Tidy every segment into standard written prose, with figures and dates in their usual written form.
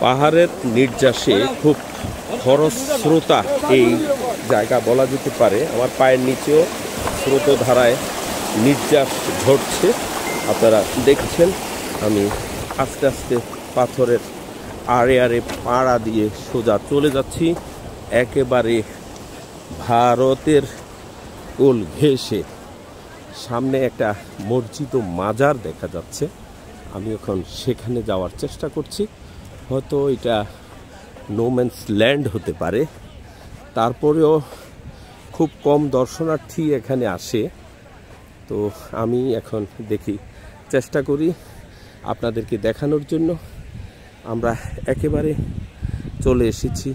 পাহাড়ের নির্যাসে খুব খরস্রোতা এই জায়গা বলা যেতে পারে। আমার পায়ের নিচেও স্রোতধারায় নির্যাস ঘটছে, আপনারা দেখছেন। আমি আস্তে আস্তে পাথরের আড়ে আড়ে পাড়া দিয়ে সোজা চলে যাচ্ছি একেবারে ভারতের কোল ঘেঁষে। সামনে একটা মসজিদ ও মাজার দেখা যাচ্ছে, আমি এখন সেখানে যাওয়ার চেষ্টা করছি। হয়তো এটা নোম্যান্স ল্যান্ড হতে পারে, তারপরেও খুব কম দর্শনার্থী এখানে আসে। তো আমি এখন দেখি, চেষ্টা করি আপনাদেরকে দেখানোর জন্য। আমরা একেবারে চলে এসেছি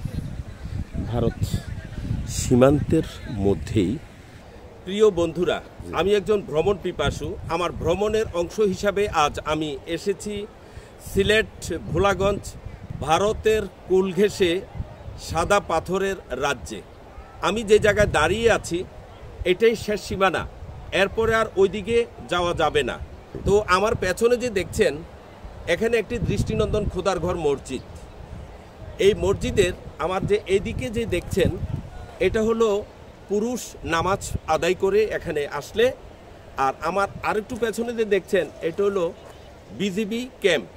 ভারত সীমান্তের মধ্যেই। প্রিয় বন্ধুরা, আমি একজন ভ্রমণ পিপাসু। আমার ভ্রমণের অংশ হিসাবে আজ আমি এসেছি সিলেট ভোলাগঞ্জ, ভারতের কুল ঘেঁষে সাদা পাথরের রাজ্যে। আমি যে জায়গায় দাঁড়িয়ে আছি এটাই শেষ সীমানা, এরপরে আর ওইদিকে যাওয়া যাবে না। তো আমার পেছনে যে দেখছেন, এখানে একটি দৃষ্টিনন্দন খোদার ঘর মসজিদ। এই মসজিদের আমার যে এদিকে যে দেখছেন, এটা হলো পুরুষ নামাজ আদায় করে এখানে আসলে। আর আমার আরেকটু পেছনে যে দেখছেন, এটা হলো বিজিবি ক্যাম্প।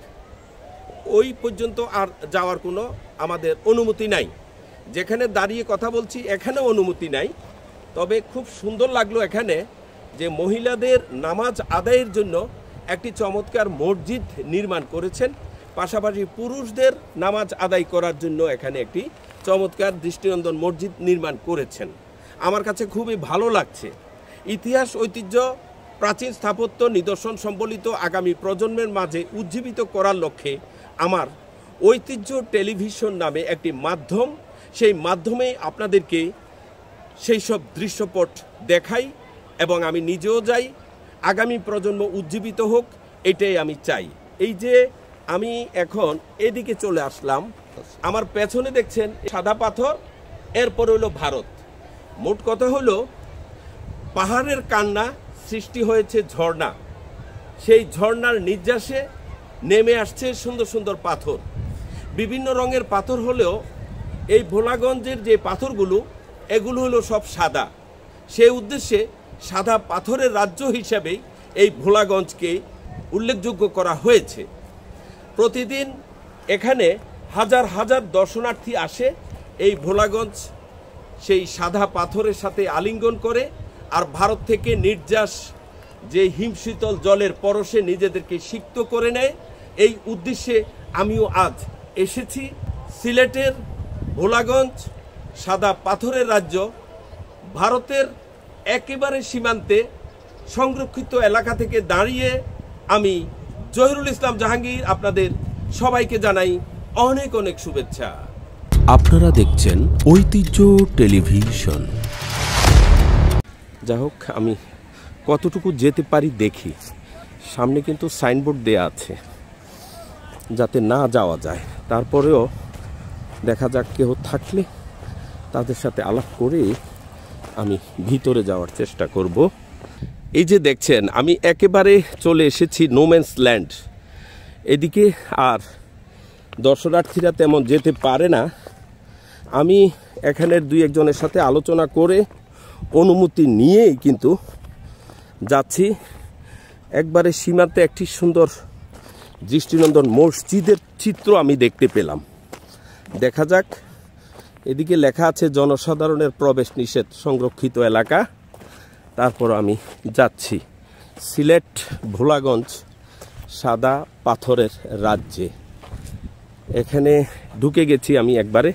ওই পর্যন্ত আর যাওয়ার কোনো আমাদের অনুমতি নাই। যেখানে দাঁড়িয়ে কথা বলছি এখানেও অনুমতি নাই। তবে খুব সুন্দর লাগলো এখানে যে মহিলাদের নামাজ আদায়ের জন্য একটি চমৎকার মসজিদ নির্মাণ করেছেন, পাশাপাশি পুরুষদের নামাজ আদায় করার জন্য এখানে একটি চমৎকার দৃষ্টিনন্দন মসজিদ নির্মাণ করেছেন। আমার কাছে খুবই ভালো লাগছে। ইতিহাস, ঐতিহ্য, প্রাচীন স্থাপত্য নিদর্শন সম্বলিত আগামী প্রজন্মের মাঝে উজ্জীবিত করার লক্ষ্যে আমার ঐতিহ্য টেলিভিশন নামে একটি মাধ্যম, সেই মাধ্যমে আপনাদেরকে সেই সব দৃশ্যপট দেখাই এবং আমি নিজেও যাই। আগামী প্রজন্ম উজ্জীবিত হোক, এটাই আমি চাই। এই যে আমি এখন এদিকে চলে আসলাম, আমার পেছনে দেখছেন সাদা পাথর, এরপর হলো ভারত। মোট কথা হলো পাহাড়ের কান্না সৃষ্টি হয়েছে ঝর্ণা, সেই ঝর্ণার নির্যাসে নেমে আসছে সুন্দর সুন্দর পাথর। বিভিন্ন রঙের পাথর হলেও এই ভোলাগঞ্জের যে পাথরগুলো, এগুলো হলো সব সাদা। সেই উদ্দেশ্যে সাদা পাথরের রাজ্য হিসাবেই এই ভোলাগঞ্জকে উল্লেখযোগ্য করা হয়েছে। প্রতিদিন এখানে হাজার হাজার দর্শনার্থী আসে এই ভোলাগঞ্জ সেই সাদা পাথরের সাথে আলিঙ্গন করে, আর ভারত থেকে নির্যাস যে হিমশীতল জলের পরশে নিজেদেরকে সিক্ত করে নেয়। এই উদ্দেশ্যে আমিও আজ এসেছি সিলেটের ভোলাগঞ্জ, সাদা পাথরের রাজ্য, ভারতের একেবারে সীমান্তে সংরক্ষিত এলাকা থেকে দাঁড়িয়ে আমি জহিরুল ইসলাম জাহাঙ্গীর আপনাদের সবাইকে জানাই অনেক অনেক শুভেচ্ছা। আপনারা দেখছেন ঐতিহ্য টেলিভিশন। যাই হোক, আমি কতটুকু যেতে পারি দেখি। সামনে কিন্তু সাইনবোর্ড দেয়া আছে যাতে না যাওয়া যায়, তারপরেও দেখা যাক কেউ থাকলে তাদের সাথে আলাপ করে আমি ভিতরে যাওয়ার চেষ্টা করব। এই যে দেখছেন, আমি একেবারে চলে এসেছি নোম্যান্স ল্যান্ড। এদিকে আর দর্শনার্থীরা তেমন যেতে পারে না। আমি এখানের দুই একজনের সাথে আলোচনা করে অনুমতি নিয়েই কিন্তু যাচ্ছি। একবারে সীমান্তে একটি সুন্দর দৃষ্টিনন্দন মসজিদের চিত্র আমি দেখতে পেলাম। দেখা যাক। এদিকে লেখা আছে জনসাধারণের প্রবেশ নিষেধ, সংরক্ষিত এলাকা। তারপর আমি যাচ্ছি সিলেট ভোলাগঞ্জ সাদা পাথরের রাজ্যে। এখানে ঢুকে গেছি আমি একবারে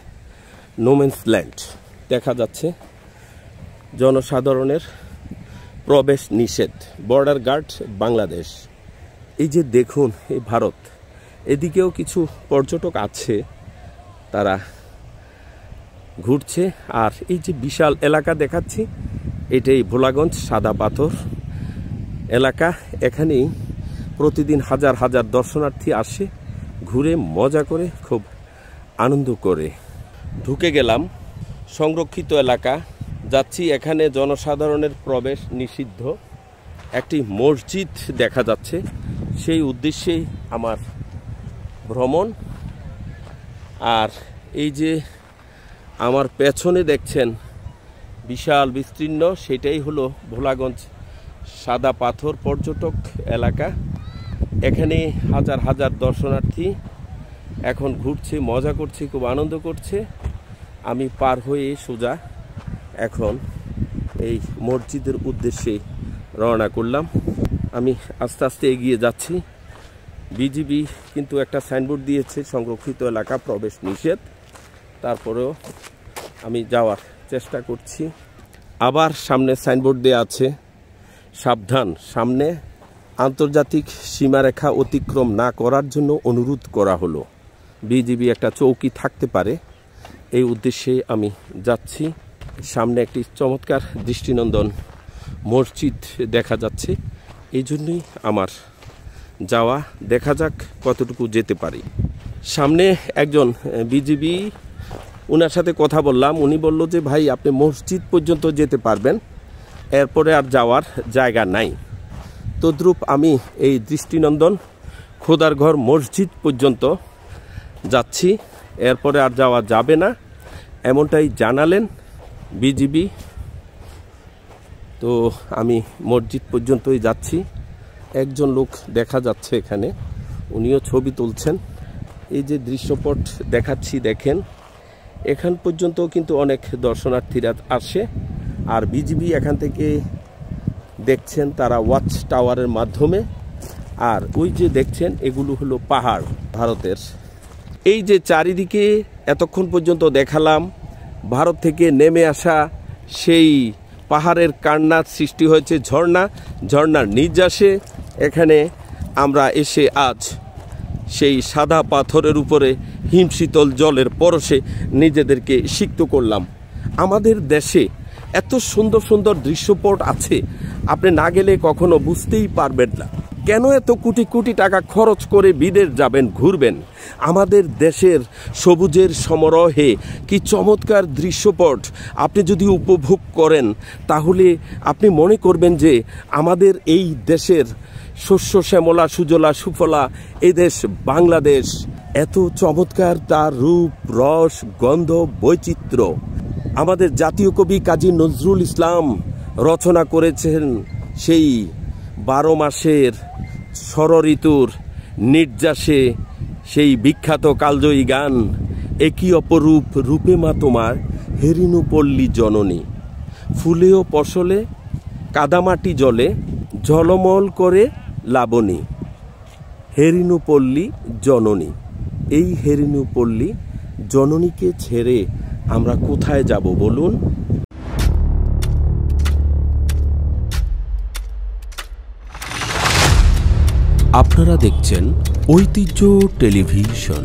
নোম্যান্স ল্যান্ড। দেখা যাচ্ছে জনসাধারণের প্রবেশ নিষেধ, বর্ডার গার্ড বাংলাদেশ। এই যে দেখুন, এই ভারত। এদিকেও কিছু পর্যটক আছে, তারা ঘুরছে। আর এই যে বিশাল এলাকা দেখাচ্ছি, এটাই ভোলাগঞ্জ সাদা পাথর এলাকা। এখানেই প্রতিদিন হাজার হাজার দর্শনার্থী আসে, ঘুরে মজা করে, খুব আনন্দ করে। ঢুকে গেলাম সংরক্ষিত এলাকা, যাচ্ছি। এখানে জনসাধারণের প্রবেশ নিষিদ্ধ। একটি মসজিদ দেখা যাচ্ছে, সেই উদ্দেশ্যেই আমার ভ্রমণ। আর এই যে আমার পেছনে দেখছেন বিশাল বিস্তীর্ণ, সেটাই হলো ভোলাগঞ্জ সাদা পাথর পর্যটক এলাকা। এখানে হাজার হাজার দর্শনার্থী এখন ঘুরছে, মজা করছে, খুব আনন্দ করছে। আমি পার হয়ে সোজা এখন এই মসজিদের উদ্দেশ্যে রওনা করলাম। আমি আস্তে আস্তে এগিয়ে যাচ্ছি। বিজিবি কিন্তু একটা সাইনবোর্ড দিয়েছে, সংরক্ষিত এলাকা, প্রবেশ নিষেধ। তারপরেও আমি যাওয়ার চেষ্টা করছি। আবার সামনে সাইনবোর্ড দেওয়া আছে, সাবধান, সামনে আন্তর্জাতিক সীমারেখা অতিক্রম না করার জন্য অনুরোধ করা হলো। বিজিবি একটা চৌকি থাকতে পারে, এই উদ্দেশ্যে আমি যাচ্ছি। সামনে একটি চমৎকার দৃষ্টিনন্দন মসজিদ দেখা যাচ্ছে, এই জন্যই আমার যাওয়া। দেখা যাক কতটুকু যেতে পারি। সামনে একজন বিজিবি, ওনার সাথে কথা বললাম। উনি বলল যে ভাই আপনি মসজিদ পর্যন্ত যেতে পারবেন, এরপরে আর যাওয়ার জায়গা নাই। তদ্রূপ আমি এই দৃষ্টিনন্দন খোদার ঘর মসজিদ পর্যন্ত যাচ্ছি, এরপরে আর যাওয়া যাবে না, এমনটাই জানালেন বিজিবি। তো আমি মসজিদ পর্যন্তই যাচ্ছি। একজন লোক দেখা যাচ্ছে এখানে, উনিও ছবি তুলছেন। এই যে দৃশ্যপট দেখাচ্ছি দেখেন, এখান পর্যন্ত কিন্তু অনেক দর্শনার্থীরা আসে। আর বিজিবি এখান থেকে দেখছেন তারা ওয়াচ টাওয়ারের মাধ্যমে। আর ওই যে দেখছেন এগুলো হলো পাহাড় ভারতের। এই যে চারিদিকে এতক্ষণ পর্যন্ত দেখালাম, ভারত থেকে নেমে আসা সেই পাহাড়ের কান্নার সৃষ্টি হয়েছে ঝর্ণা, ঝর্ণার নির্যাসে এখানে আমরা এসে আজ সেই সাদা পাথরের উপরে হিমশীতল জলের পরশে নিজেদেরকে সিক্ত করলাম। আমাদের দেশে এত সুন্দর সুন্দর দৃশ্যপট আছে, আপনি না গেলে কখনো বুঝতেই পারবেন না। কেন এত কোটি কোটি টাকা খরচ করে বিদেশ যাবেন, ঘুরবেন? আমাদের দেশের সবুজের সমারোহে কি চমৎকার দৃশ্যপট আপনি যদি উপভোগ করেন, তাহলে আপনি মনে করবেন যে আমাদের এই দেশের শস্য শ্যামলা সুজলা সুফলা এই দেশ বাংলাদেশ এত চমৎকার, তার রূপ রস গন্ধ বৈচিত্র্য। আমাদের জাতীয় কবি কাজী নজরুল ইসলাম রচনা করেছেন সেই 12 মাসের ষড়ঋতুর নির্যাসে সেই বিখ্যাত কালজয়ী গান, একই অপরূপ রূপে মা তোমার হেরিনু পল্লী জননী, ফুলেও ফসলে কাদামাটি জলে ঝলমল করে লাবণী, হেরিনু পল্লী জননী। এই হেরিনু পল্লী জননীকে ছেড়ে আমরা কোথায় যাব বলুন? আপনারা দেখছেন ঐতিহ্য টেলিভিশন।